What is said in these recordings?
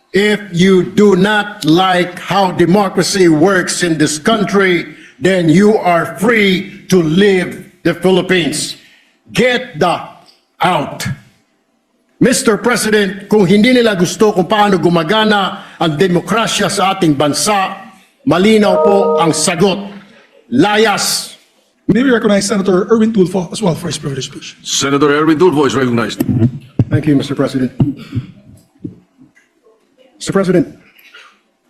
If you do not like how democracy works in this country, then you are free to leave the Philippines. Get the out. Mr. President, kung hindi nila gusto kung paano gumagana ang demokrasya sa ating bansa, malinaw po ang sagot. Layas. May we recognize Senator Erwin Tulfo as well for his privileged speech. Senator Erwin Tulfo is recognized. Thank you, Mr. President. Mr. President,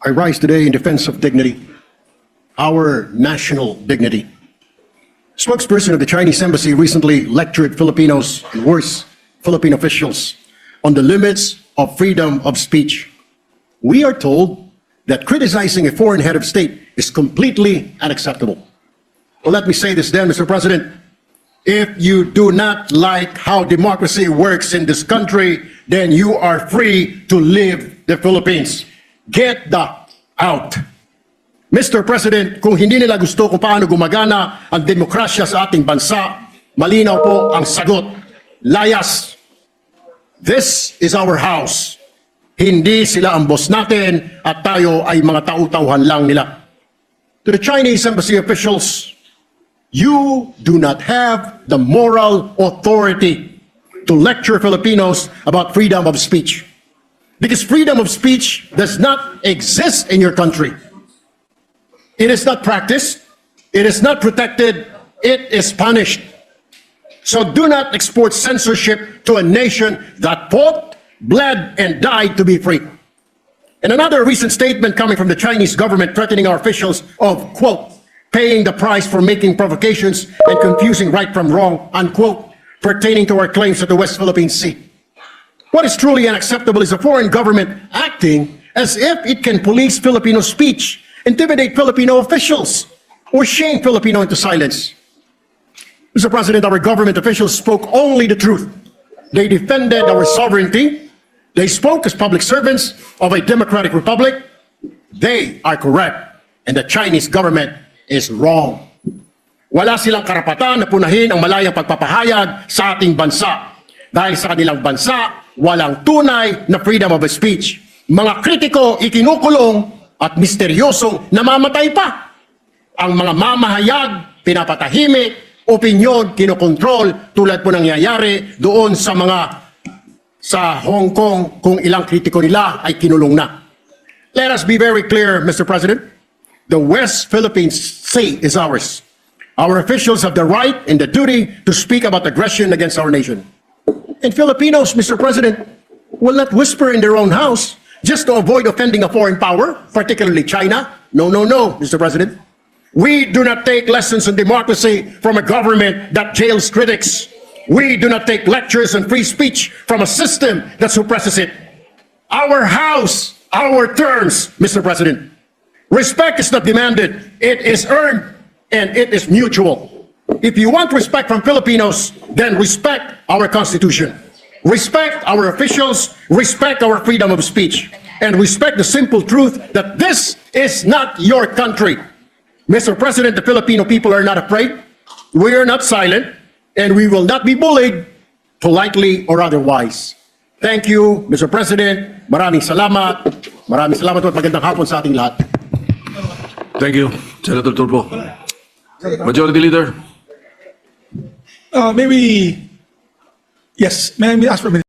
I rise today in defense of dignity, our national dignity. Spokesperson of the Chinese embassy recently lectured Filipinos and worse, Philippine officials on the limits of freedom of speech. We are told that criticizing a foreign head of state is completely unacceptable. Well, let me say this then, Mr. President. If you do not like how democracy works in this country, then you are free to leave the Philippines. Get the out. Mr. President, kung hindi nila gusto kung paano gumagana ang demokrasya sa ating bansa, malinaw po ang sagot. Layas. This is our house. Hindi sila ang boss natin at tayo ay mga tau-tauhan lang nila. To the Chinese embassy officials, you do not have the moral authority to lecture Filipinos about freedom of speech. Because freedom of speech does not exist in your country. It is not practiced, it is not protected, it is punished. So do not export censorship to a nation that fought, bled, and died to be free. And another recent statement coming from the Chinese government threatening our officials of, quote, paying the price for making provocations and confusing right from wrong, unquote, pertaining to our claims at the West Philippine Sea. What is truly unacceptable is a foreign government acting as if it can police Filipino speech, intimidate Filipino officials, or shame Filipino into silence. Mr. President, our government officials spoke only the truth. They defended our sovereignty. They spoke as public servants of a democratic republic. They are correct, and the Chinese government is wrong. Wala silang karapatan na punahin ang malayang pagpapahayag sa ating bansa. Dahil sa kanilang bansa, walang tunay na freedom of speech. Mga kritiko ikinukulong at misteryosong namamatay pa. Ang mga mamahayag, pinapatahimik, opinyon, kinokontrol, tulad po nangyayari doon sa Hong Kong kung ilang kritiko nila ay kinulong na. Let us be very clear, Mr. President. The West Philippine Sea is ours. Our officials have the right and the duty to speak about aggression against our nation. And Filipinos, Mr. President, will not whisper in their own house just to avoid offending a foreign power, particularly China. No, no, no, Mr. President. We do not take lessons on democracy from a government that jails critics. We do not take lectures on free speech from a system that suppresses it. Our house, our terms, Mr. President. Respect is not demanded, it is earned, and it is mutual. If you want respect from Filipinos, then respect our Constitution. Respect our officials, respect our freedom of speech, and respect the simple truth that this is not your country. Mr. President, the Filipino people are not afraid, we are not silent, and we will not be bullied, politely or otherwise. Thank you, Mr. President. Maraming salamat. Maraming salamat at magandang hapon sa ating lahat. Thank you, Senator Tulfo. Majority Leader. May I ask for a minute?